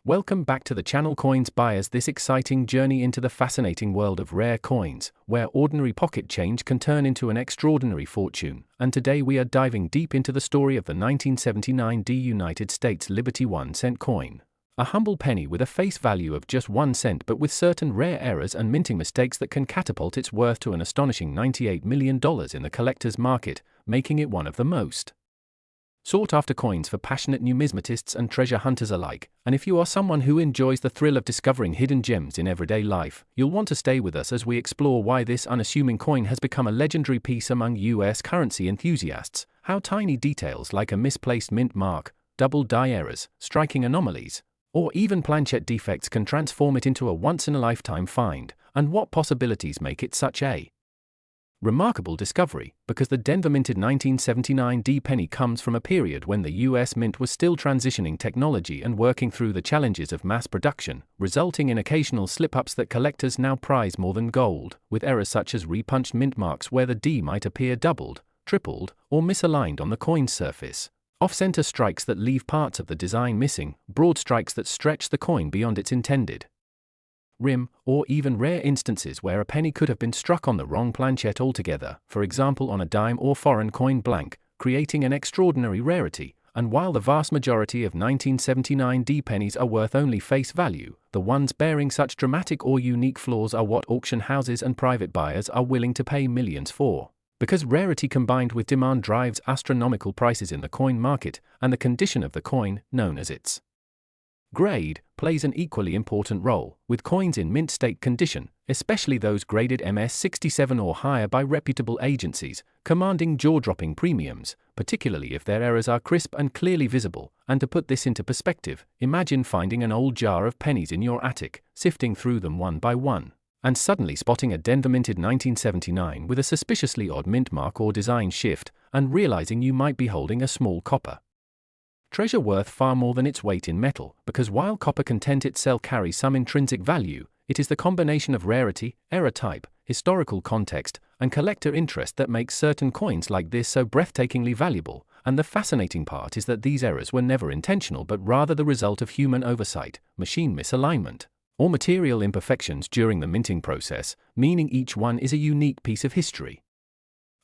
Welcome back to the channel Coins Buyers, this exciting journey into the fascinating world of rare coins, where ordinary pocket change can turn into an extraordinary fortune. And today we are diving deep into the story of the 1979 United States Liberty 1-cent coin. A humble penny with a face value of just 1 cent, but with certain rare errors and minting mistakes that can catapult its worth to an astonishing $98 million in the collector's market, making it one of the most sought-after coins for passionate numismatists and treasure hunters alike. And if you are someone who enjoys the thrill of discovering hidden gems in everyday life, you'll want to stay with us as we explore why this unassuming coin has become a legendary piece among US currency enthusiasts, how tiny details like a misplaced mint mark, double die errors, striking anomalies, or even planchet defects can transform it into a once-in-a-lifetime find, and what possibilities make it such a remarkable discovery. Because the Denver-minted 1979 penny comes from a period when the US Mint was still transitioning technology and working through the challenges of mass production, resulting in occasional slip-ups that collectors now prize more than gold, with errors such as repunched mint marks where the D might appear doubled, tripled, or misaligned on the coin's surface, off-center strikes that leave parts of the design missing, broad strikes that stretch the coin beyond its intended rim, or even rare instances where a penny could have been struck on the wrong planchet altogether, for example on a dime or foreign coin blank, creating an extraordinary rarity. And while the vast majority of 1979 pennies are worth only face value, the ones bearing such dramatic or unique flaws are what auction houses and private buyers are willing to pay millions for. Because rarity combined with demand drives astronomical prices in the coin market, and the condition of the coin, known as its grade, plays an equally important role, with coins in mint state condition, especially those graded MS-67 or higher by reputable agencies, commanding jaw-dropping premiums, particularly if their errors are crisp and clearly visible. And to put this into perspective, imagine finding an old jar of pennies in your attic, sifting through them one by one, and suddenly spotting a Denver-minted 1979 with a suspiciously odd mint mark or design shift, and realizing you might be holding a small copper treasure worth far more than its weight in metal. Because while copper content itself carries some intrinsic value, it is the combination of rarity, error type, historical context, and collector interest that makes certain coins like this so breathtakingly valuable. And the fascinating part is that these errors were never intentional but rather the result of human oversight, machine misalignment, or material imperfections during the minting process, meaning each one is a unique piece of history.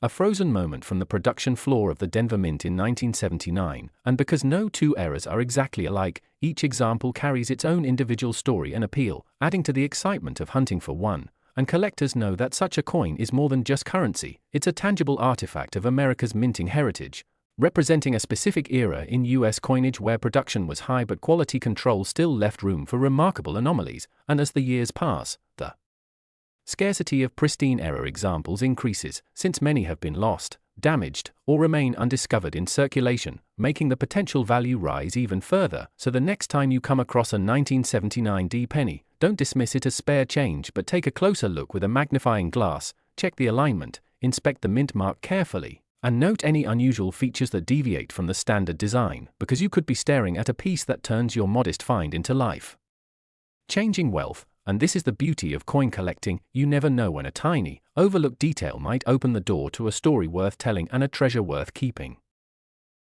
A frozen moment from the production floor of the Denver Mint in 1979, and because no two errors are exactly alike, each example carries its own individual story and appeal, adding to the excitement of hunting for one. And collectors know that such a coin is more than just currency, it's a tangible artifact of America's minting heritage, representing a specific era in US coinage where production was high but quality control still left room for remarkable anomalies. And as the years pass, the scarcity of pristine error examples increases, since many have been lost, damaged, or remain undiscovered in circulation, making the potential value rise even further. So the next time you come across a 1979 penny, don't dismiss it as spare change but take a closer look with a magnifying glass, check the alignment, inspect the mint mark carefully, and note any unusual features that deviate from the standard design, because you could be staring at a piece that turns your modest find into life-changing wealth. And this is the beauty of coin collecting, you never know when a tiny, overlooked detail might open the door to a story worth telling and a treasure worth keeping.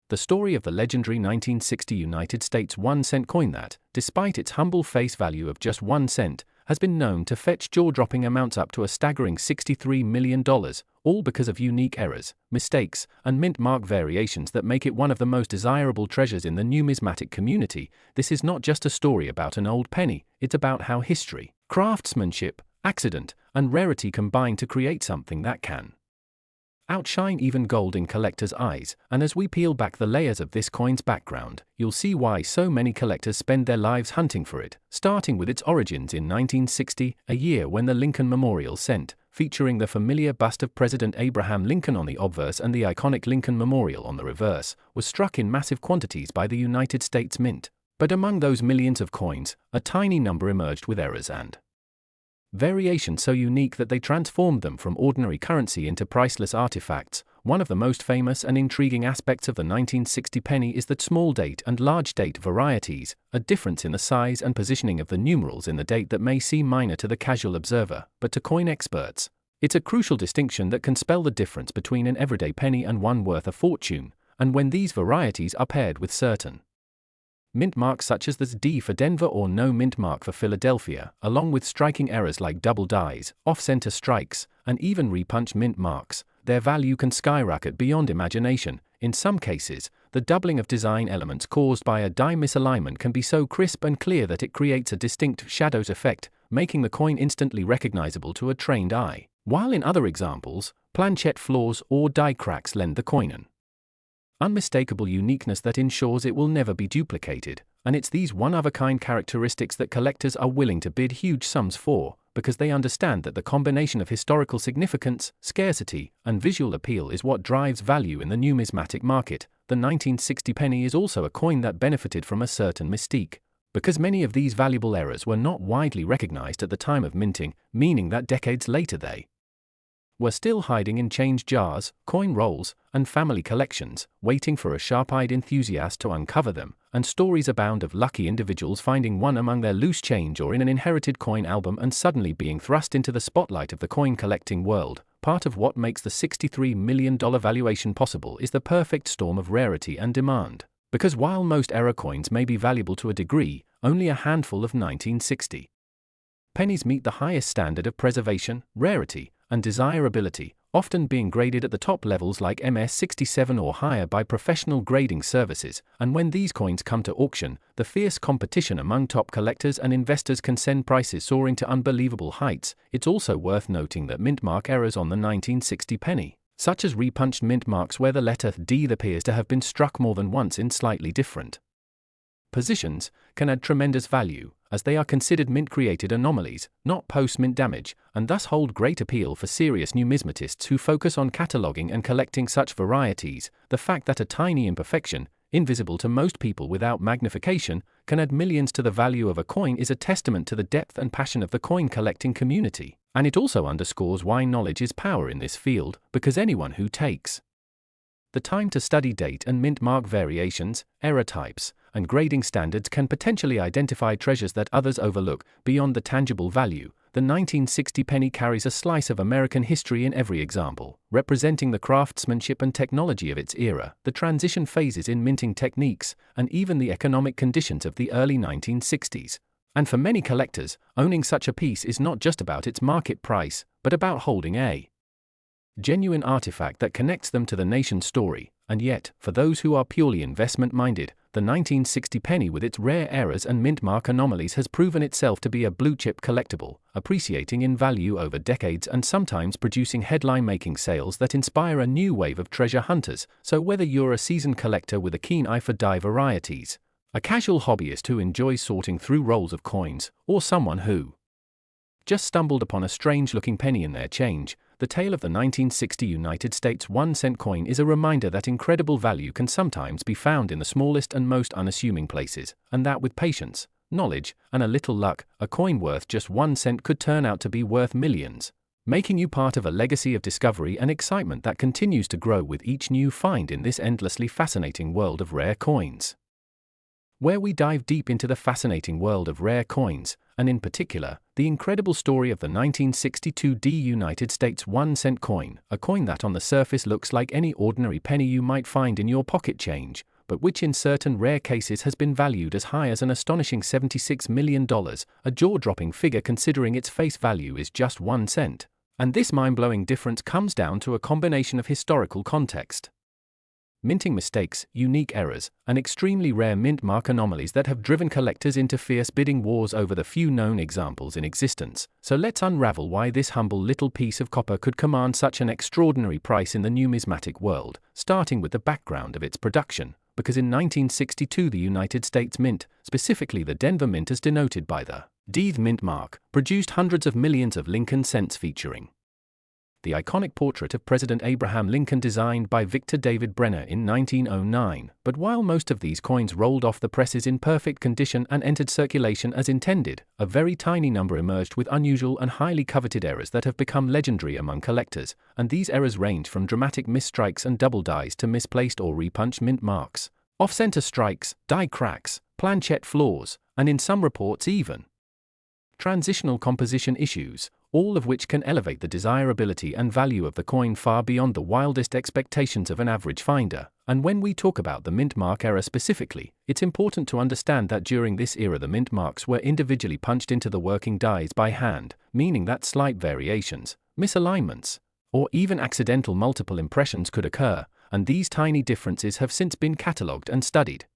The story of the legendary 1960 United States 1-cent coin that, despite its humble face value of just 1 cent, has been known to fetch jaw-dropping amounts up to a staggering $63 million, all because of unique errors, mistakes, and mint mark variations that make it one of the most desirable treasures in the numismatic community. This is not just a story about an old penny, it's about how history, craftsmanship, accident, and rarity combine to create something that can outshine even gold in collectors' eyes. And as we peel back the layers of this coin's background, you'll see why so many collectors spend their lives hunting for it, starting with its origins in 1960, a year when the Lincoln Memorial Cent, featuring the familiar bust of President Abraham Lincoln on the obverse and the iconic Lincoln Memorial on the reverse, was struck in massive quantities by the United States Mint. But among those millions of coins, a tiny number emerged with errors and variations so unique that they transformed them from ordinary currency into priceless artifacts. One of the most famous and intriguing aspects of the 1960 penny is that small date and large date varieties, a difference in the size and positioning of the numerals in the date that may seem minor to the casual observer, but to coin experts, it's a crucial distinction that can spell the difference between an everyday penny and one worth a fortune. And when these varieties are paired with certain Mint marks such as the D for Denver or no mint mark for Philadelphia, along with striking errors like double dies, off-center strikes, and even repunch mint marks, their value can skyrocket beyond imagination. In some cases, the doubling of design elements caused by a die misalignment can be so crisp and clear that it creates a distinct shadows effect, making the coin instantly recognizable to a trained eye. While in other examples, planchette flaws or die cracks lend the coin an unmistakable uniqueness that ensures it will never be duplicated, and it's these one-of-a-kind characteristics that collectors are willing to bid huge sums for, because they understand that the combination of historical significance, scarcity, and visual appeal is what drives value in the numismatic market. The 1960 penny is also a coin that benefited from a certain mystique, because many of these valuable errors were not widely recognized at the time of minting, meaning that decades later they were still hiding in change jars, coin rolls, and family collections, waiting for a sharp-eyed enthusiast to uncover them, and stories abound of lucky individuals finding one among their loose change or in an inherited coin album and suddenly being thrust into the spotlight of the coin collecting world. Part of what makes the $63 million valuation possible is the perfect storm of rarity and demand, because while most error coins may be valuable to a degree, only a handful of 1960 pennies meet the highest standard of preservation, rarity, and desirability, often being graded at the top levels like MS67 or higher by professional grading services, and when these coins come to auction, the fierce competition among top collectors and investors can send prices soaring to unbelievable heights. It's also worth noting that mint mark errors on the 1960 penny, such as repunched mint marks where the letter D appears to have been struck more than once in slightly different positions, can add tremendous value, as they are considered mint-created anomalies, not post-mint damage, and thus hold great appeal for serious numismatists who focus on cataloging and collecting such varieties. The fact that a tiny imperfection, invisible to most people without magnification, can add millions to the value of a coin is a testament to the depth and passion of the coin-collecting community, and it also underscores why knowledge is power in this field, because anyone who takes the time to study date and mint mark variations, error types, and grading standards can potentially identify treasures that others overlook. Beyond the tangible value, the 1960 penny carries a slice of American history in every example, representing the craftsmanship and technology of its era, the transition phases in minting techniques, and even the economic conditions of the early 1960s. And for many collectors, owning such a piece is not just about its market price, but about holding a genuine artifact that connects them to the nation's story. And yet, for those who are purely investment-minded, the 1960 penny with its rare errors and mint mark anomalies has proven itself to be a blue-chip collectible, appreciating in value over decades and sometimes producing headline-making sales that inspire a new wave of treasure hunters. So whether you're a seasoned collector with a keen eye for die varieties, a casual hobbyist who enjoys sorting through rolls of coins, or someone who just stumbled upon a strange-looking penny in their change, the tale of the 1960 United States 1-cent coin is a reminder that incredible value can sometimes be found in the smallest and most unassuming places, and that with patience, knowledge, and a little luck, a coin worth just 1 cent could turn out to be worth millions, making you part of a legacy of discovery and excitement that continues to grow with each new find in this endlessly fascinating world of rare coins, where we dive deep into the fascinating world of rare coins, and in particular, the incredible story of the 1962 D United States 1-cent coin, a coin that on the surface looks like any ordinary penny you might find in your pocket change, but which in certain rare cases has been valued as high as an astonishing $76 million, a jaw-dropping figure considering its face value is just 1 cent. And this mind-blowing difference comes down to a combination of historical context, minting mistakes, unique errors, and extremely rare mint mark anomalies that have driven collectors into fierce bidding wars over the few known examples in existence. So let's unravel why this humble little piece of copper could command such an extraordinary price in the numismatic world, starting with the background of its production, because in 1962 the United States Mint, specifically the Denver Mint as denoted by the D mint mark, produced hundreds of millions of Lincoln cents featuring the iconic portrait of President Abraham Lincoln designed by Victor David Brenner in 1909. But while most of these coins rolled off the presses in perfect condition and entered circulation as intended, a very tiny number emerged with unusual and highly coveted errors that have become legendary among collectors, and these errors range from dramatic misstrikes and double dies to misplaced or repunched mint marks, off-center strikes, die cracks, planchette flaws, and in some reports even transitional composition issues, all of which can elevate the desirability and value of the coin far beyond the wildest expectations of an average finder. And when we talk about the mint mark era specifically, it's important to understand that during this era the mint marks were individually punched into the working dies by hand, meaning that slight variations, misalignments, or even accidental multiple impressions could occur, and these tiny differences have since been catalogued and studied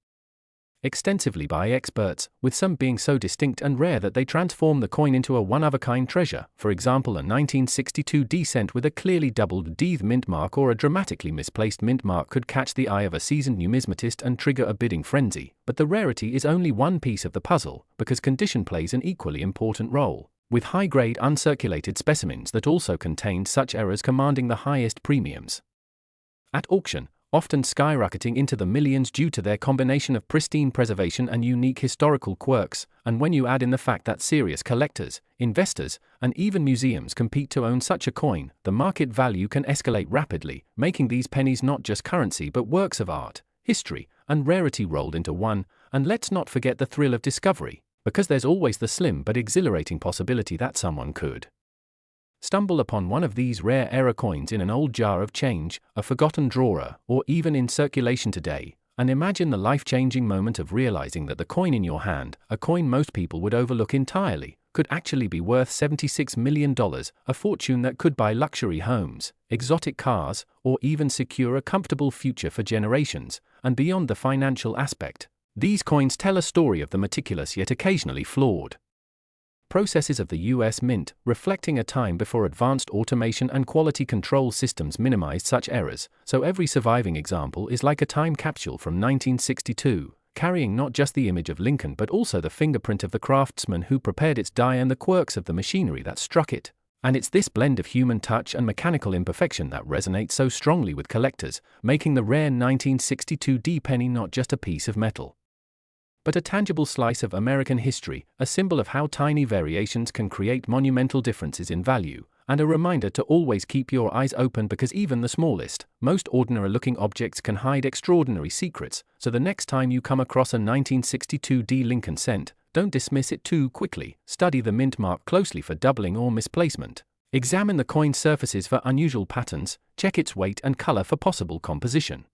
extensively by experts, with some being so distinct and rare that they transform the coin into a one-of-a-kind treasure. For example, a 1962 D cent with a clearly doubled D mint mark or a dramatically misplaced mint mark could catch the eye of a seasoned numismatist and trigger a bidding frenzy. But the rarity is only one piece of the puzzle, because condition plays an equally important role, with high-grade uncirculated specimens that also contained such errors commanding the highest premiums at auction, often skyrocketing into the millions due to their combination of pristine preservation and unique historical quirks. And when you add in the fact that serious collectors, investors, and even museums compete to own such a coin, the market value can escalate rapidly, making these pennies not just currency but works of art, history, and rarity rolled into one. And let's not forget the thrill of discovery, because there's always the slim but exhilarating possibility that someone could stumble upon one of these rare era coins in an old jar of change, a forgotten drawer, or even in circulation today. And imagine the life-changing moment of realizing that the coin in your hand, a coin most people would overlook entirely, could actually be worth $76 million, a fortune that could buy luxury homes, exotic cars, or even secure a comfortable future for generations. And beyond the financial aspect, these coins tell a story of the meticulous yet occasionally flawed processes of the U.S. Mint, reflecting a time before advanced automation and quality control systems minimized such errors. So every surviving example is like a time capsule from 1962, carrying not just the image of Lincoln but also the fingerprint of the craftsman who prepared its die and the quirks of the machinery that struck it. And it's this blend of human touch and mechanical imperfection that resonates so strongly with collectors, making the rare 1962 D penny not just a piece of metal, but a tangible slice of American history, a symbol of how tiny variations can create monumental differences in value, and a reminder to always keep your eyes open because even the smallest, most ordinary-looking objects can hide extraordinary secrets. So the next time you come across a 1962 D Lincoln cent, don't dismiss it too quickly. Study the mint mark closely for doubling or misplacement. Examine the coin surfaces for unusual patterns, check its weight and color for possible composition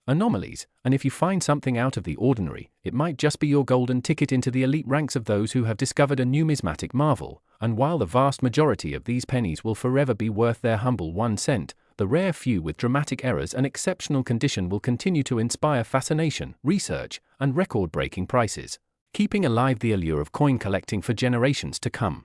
anomalies, and if you find something out of the ordinary, it might just be your golden ticket into the elite ranks of those who have discovered a numismatic marvel. And while the vast majority of these pennies will forever be worth their humble 1 cent, the rare few with dramatic errors and exceptional condition will continue to inspire fascination, research, and record-breaking prices, keeping alive the allure of coin collecting for generations to come.